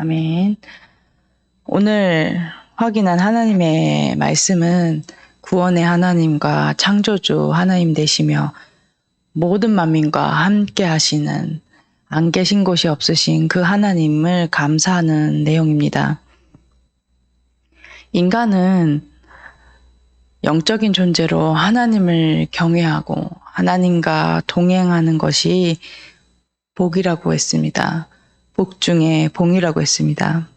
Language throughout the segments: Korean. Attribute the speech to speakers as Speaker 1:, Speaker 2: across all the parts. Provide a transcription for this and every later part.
Speaker 1: 아멘. 오늘 확인한 하나님의 말씀은 구원의 하나님과 창조주 하나님 되시며 모든 만민과 함께 하시는 안 계신 곳이 없으신 그 하나님을 감사하는 내용입니다. 인간은 영적인 존재로 하나님을 경외하고 하나님과 동행하는 것이 복이라고 했습니다. 복 중에 복이라고 했습니다.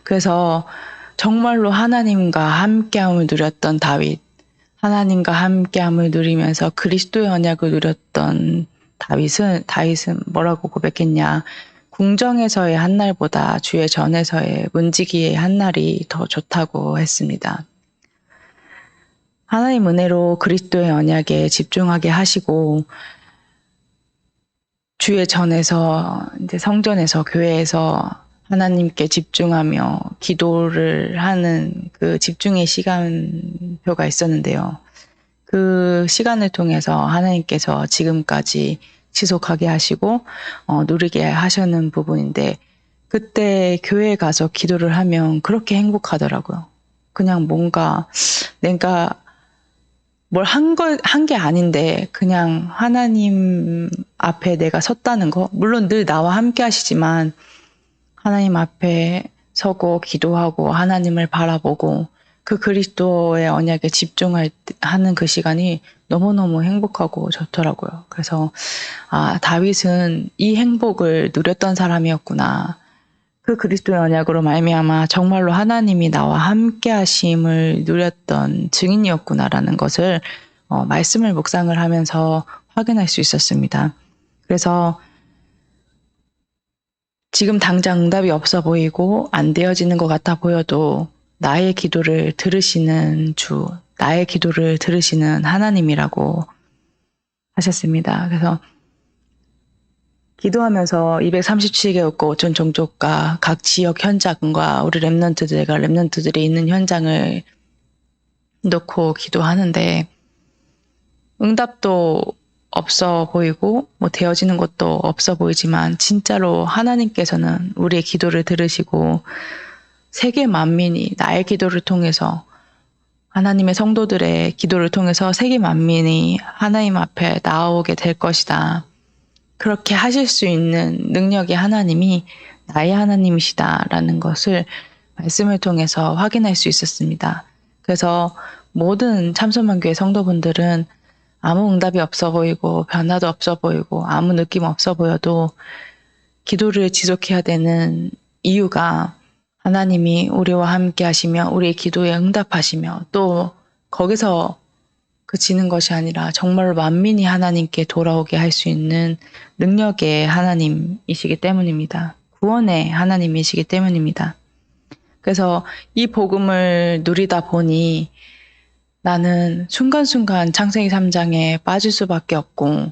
Speaker 1: 그래서 정말로 하나님과 함께함을 누렸던 다윗, 하나님과 함께함을 누리면서 그리스도의 언약을 누렸던 다윗은 뭐라고 고백했냐? 궁정에서의 한 날보다 주의 전에서의 문지기의 한 날이 더 좋다고 했습니다. 하나님 은혜로 그리스도의 언약에 집중하게 하시고 주의 전에서 이제 성전에서 교회에서 하나님께 집중하며 기도를 하는 그 집중의 시간표가 있었는데요. 그 시간을 통해서 하나님께서 지금까지 지속하게 하시고 누리게 하시는 부분인데 그때 교회에 가서 기도를 하면 그렇게 행복하더라고요. 그냥 뭔가 내가 뭘 한 게 아닌데 그냥 하나님 앞에 내가 섰다는 거, 물론 늘 나와 함께 하시지만 하나님 앞에 서고 기도하고 하나님을 바라보고 그 그리스도의 언약에 집중하는 그 시간이 너무너무 행복하고 좋더라고요. 그래서 다윗은 이 행복을 누렸던 사람이었구나. 그 그리스도의 언약으로 말미암아 정말로 하나님이 나와 함께 하심을 누렸던 증인이었구나라는 것을 말씀을 묵상을 하면서 확인할 수 있었습니다. 그래서 지금 당장 응답이 없어 보이고 안 되어지는 것 같아 보여도 나의 기도를 들으시는 주, 나의 기도를 들으시는 하나님이라고 하셨습니다. 그래서 기도하면서 237개국과 5천 종족과 각 지역 현장과 우리 랩런트들이 있는 현장을 놓고 기도하는데 응답도 없어 보이고 되어지는 것도 없어 보이지만 진짜로 하나님께서는 우리의 기도를 들으시고 세계 만민이 나의 기도를 통해서 하나님의 성도들의 기도를 통해서 세계 만민이 하나님 앞에 나오게 될 것이다. 그렇게 하실 수 있는 능력의 하나님이 나의 하나님이시다라는 것을 말씀을 통해서 확인할 수 있었습니다. 그래서 모든 참소만교회 성도분들은 아무 응답이 없어 보이고 변화도 없어 보이고 아무 느낌 없어 보여도 기도를 지속해야 되는 이유가 하나님이 우리와 함께 하시며 우리의 기도에 응답하시며 또 거기서 그치는 것이 아니라 정말로 만민이 하나님께 돌아오게 할 수 있는 능력의 하나님이시기 때문입니다. 구원의 하나님이시기 때문입니다. 그래서 이 복음을 누리다 보니 나는 순간순간 창세기 3장에 빠질 수밖에 없고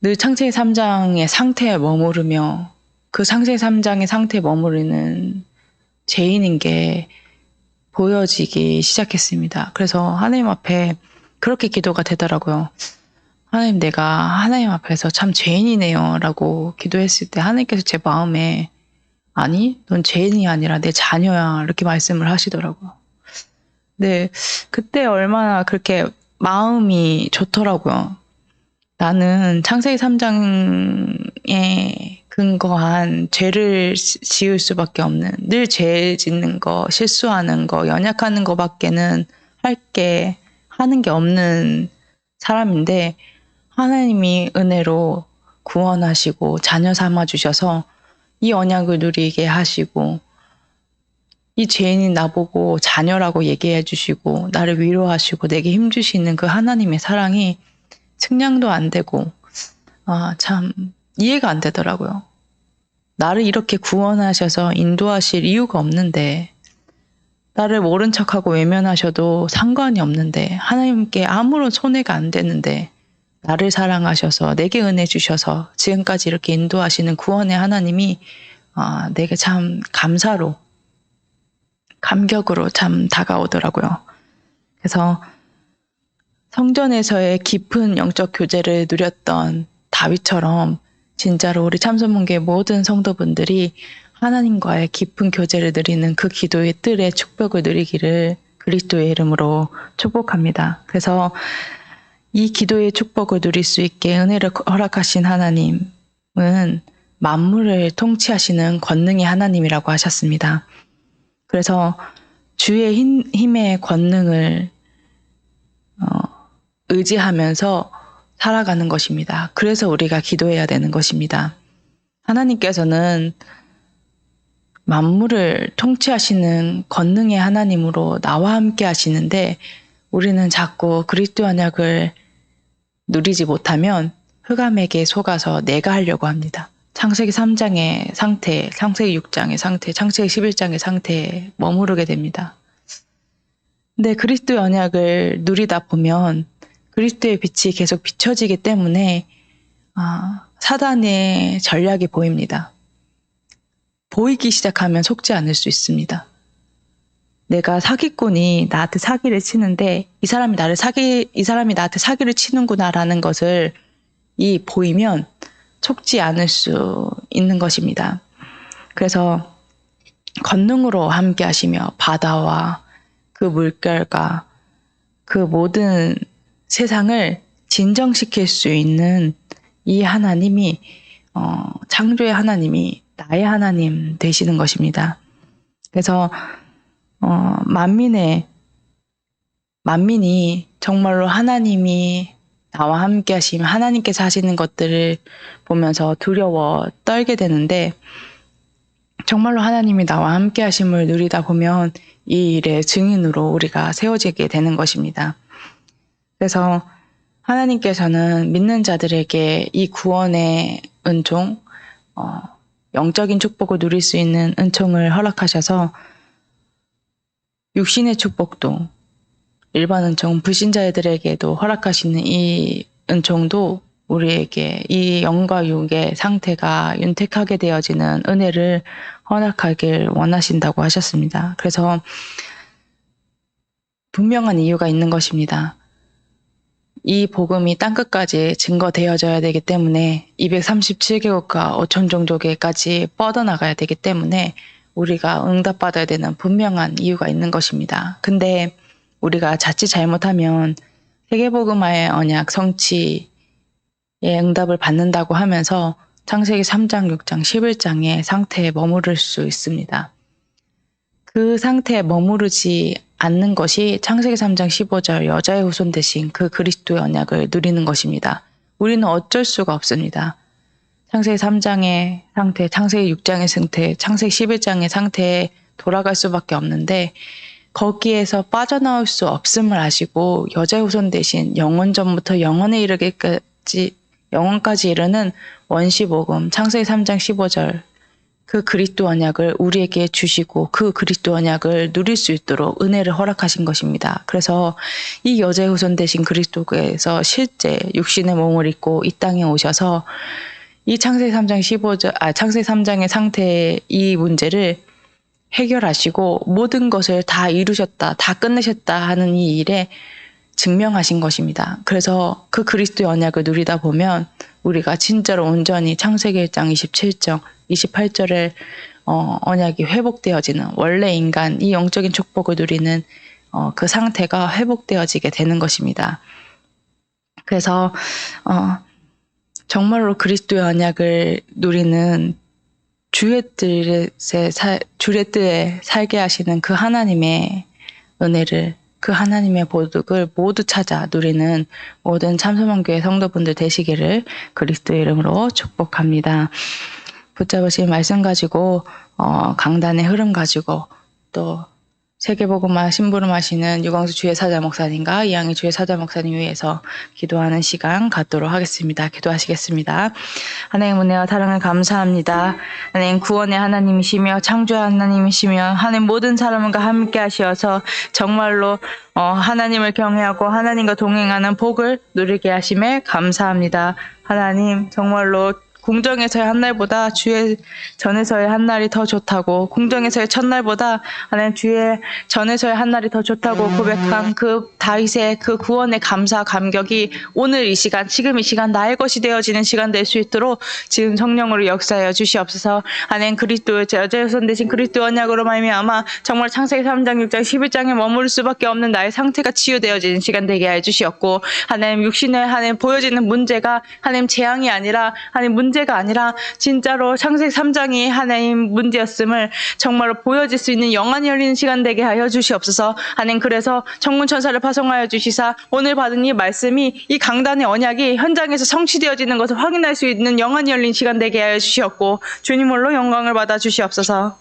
Speaker 1: 늘 창세기 3장의 상태에 머무르며 그 창세기 3장의 상태에 머무르는 죄인인 게 보여지기 시작했습니다. 그래서 하나님 앞에 그렇게 기도가 되더라고요. 하나님, 내가 하나님 앞에서 참 죄인이네요 라고 기도했을 때 하나님께서 제 마음에 아니, 넌 죄인이 아니라 내 자녀야 이렇게 말씀을 하시더라고요. 네, 그때 얼마나 그렇게 마음이 좋더라고요. 나는 창세기 3장에 근거한 죄를 지을 수밖에 없는, 늘 죄 짓는 거, 실수하는 거, 연약하는 거밖에는 하는 게 없는 사람인데 하나님이 은혜로 구원하시고 자녀 삼아 주셔서 이 언약을 누리게 하시고 이 죄인인 나보고 자녀라고 얘기해 주시고 나를 위로하시고 내게 힘 주시는 그 하나님의 사랑이 측량도 안 되고 참 이해가 안 되더라고요. 나를 이렇게 구원하셔서 인도하실 이유가 없는데 나를 모른 척하고 외면하셔도 상관이 없는데 하나님께 아무런 손해가 안 되는데 나를 사랑하셔서 내게 은혜 주셔서 지금까지 이렇게 인도하시는 구원의 하나님이 내게 참 감격으로 참 다가오더라고요. 그래서 성전에서의 깊은 영적 교제를 누렸던 다윗처럼 진짜로 우리 참소문교회 모든 성도분들이 하나님과의 깊은 교제를 누리는 그 기도의 뜰의 축복을 누리기를 그리스도의 이름으로 축복합니다. 그래서 이 기도의 축복을 누릴 수 있게 은혜를 허락하신 하나님은 만물을 통치하시는 권능의 하나님이라고 하셨습니다. 그래서 주의 힘의 권능을 의지하면서 살아가는 것입니다. 그래서 우리가 기도해야 되는 것입니다. 하나님께서는 만물을 통치하시는 권능의 하나님으로 나와 함께 하시는데 우리는 자꾸 그리스도 언약을 누리지 못하면 흑암에게 속아서 내가 하려고 합니다. 창세기 3장의 상태, 창세기 6장의 상태, 창세기 11장의 상태에 머무르게 됩니다. 근데 그리스도의 언약을 누리다 보면 그리스도의 빛이 계속 비춰지기 때문에 사단의 전략이 보입니다. 보이기 시작하면 속지 않을 수 있습니다. 내가 사기꾼이 나한테 사기를 치는데 이 사람이 나한테 사기를 치는구나라는 것을 보이면 속지 않을 수 있는 것입니다. 그래서 권능으로 함께 하시며 바다와 그 물결과 그 모든 세상을 진정시킬 수 있는 이 하나님이 창조의 하나님이 나의 하나님 되시는 것입니다. 그래서 만민이 정말로 하나님이 나와 함께 하시면 하나님께서 하시는 것들을 보면서 두려워 떨게 되는데 정말로 하나님이 나와 함께 하심을 누리다 보면 이 일의 증인으로 우리가 세워지게 되는 것입니다. 그래서 하나님께서는 믿는 자들에게 이 구원의 은총, 영적인 축복을 누릴 수 있는 은총을 허락하셔서 육신의 축복도 일반 은총, 불신자들에게도 허락하시는 이 은총도 우리에게 이 영과 육의 상태가 윤택하게 되어지는 은혜를 허락하길 원하신다고 하셨습니다. 그래서 분명한 이유가 있는 것입니다. 이 복음이 땅끝까지 증거되어져야 되기 때문에 237개국과 5천 종족에까지 뻗어나가야 되기 때문에 우리가 응답받아야 되는 분명한 이유가 있는 것입니다. 근데 우리가 자칫 잘못하면 세계복음화의 언약 성취의 응답을 받는다고 하면서 창세기 3장, 6장, 11장의 상태에 머무를 수 있습니다. 그 상태에 머무르지 않는 것이 창세기 3장 15절 여자의 후손 대신 그 그리스도의 언약을 누리는 것입니다. 우리는 어쩔 수가 없습니다. 창세기 3장의 상태, 창세기 6장의 상태, 창세기 11장의 상태에 돌아갈 수밖에 없는데 거기에서 빠져나올 수 없음을 아시고 여자의 후손 대신 영원전부터 영원에 영원까지 이르는 원시복음 창세기 3장 15절 그 그리스도 언약을 우리에게 주시고 그 그리스도 언약을 누릴 수 있도록 은혜를 허락하신 것입니다. 그래서 이 여자의 후손 대신 그리스도께서 실제 육신의 몸을 입고 이 땅에 오셔서 이 창세기 3장의 상태의 이 문제를 해결하시고 모든 것을 다 이루셨다, 다 끝내셨다 하는 이 일에 증명하신 것입니다. 그래서 그 그리스도의 언약을 누리다 보면 우리가 진짜로 온전히 창세기 1장 27절, 28절의 언약이 회복되어지는 원래 인간, 이 영적인 축복을 누리는 그 상태가 회복되어지게 되는 것입니다. 그래서 정말로 그리스도의 언약을 누리는 주의 뜰에 살게 하시는 그 하나님의 은혜를, 그 하나님의 보복을 모두 찾아 누리는 모든 참소망교회 성도분들 되시기를 그리스도의 이름으로 축복합니다. 붙잡으신 말씀 가지고 강단의 흐름 가지고 또 세계복음화 심부름하시는 유광수 주의 사자 목사님과 이양희 주의 사자 목사님 위해서 기도하는 시간 갖도록 하겠습니다. 기도하시겠습니다. 하나님 은혜와 사랑을 감사합니다. 하나님 구원의 하나님이시며 창조의 하나님이시며 하나님 모든 사람과 함께 하시어서 정말로 하나님을 경외하고 하나님과 동행하는 복을 누리게 하심에 감사합니다. 하나님 정말로 공정에서의 한 날보다 주의 전에서의 한 날이 더 좋다고, 공정에서의 첫날보다 하나님 주의 전에서의 한 날이 더 좋다고 고백한 그 다윗의 그 구원의 감사 감격이 오늘 이 시간, 지금 이 시간 나의 것이 되어지는 시간 될 수 있도록 지금 성령으로 역사하여 주시옵소서. 하나님 그리스도의 여자여선 대신 그리스도 언약으로 말미암아 정말 창세기 3장 6장 11장에 머무를 수밖에 없는 나의 상태가 치유되어지는 시간 되게 해 주시옵고, 하나님 육신에 하나님 보여지는 문제가 하나님 재앙이 아니라 하나님 문제가 아니라 진짜로 창세기 3장이 하나님 문제였음을 정말로 보여질 수 있는 영안이 열리는 시간 되게 하여 주시옵소서. 하나님 그래서 천군 천사를 파송하여 주시사 오늘 받은 이 말씀이 이 강단의 언약이 현장에서 성취되어지는 것을 확인할 수 있는 영안이 열린 시간 되게 하여 주시옵고, 주님 홀로 영광을 받아 주시옵소서.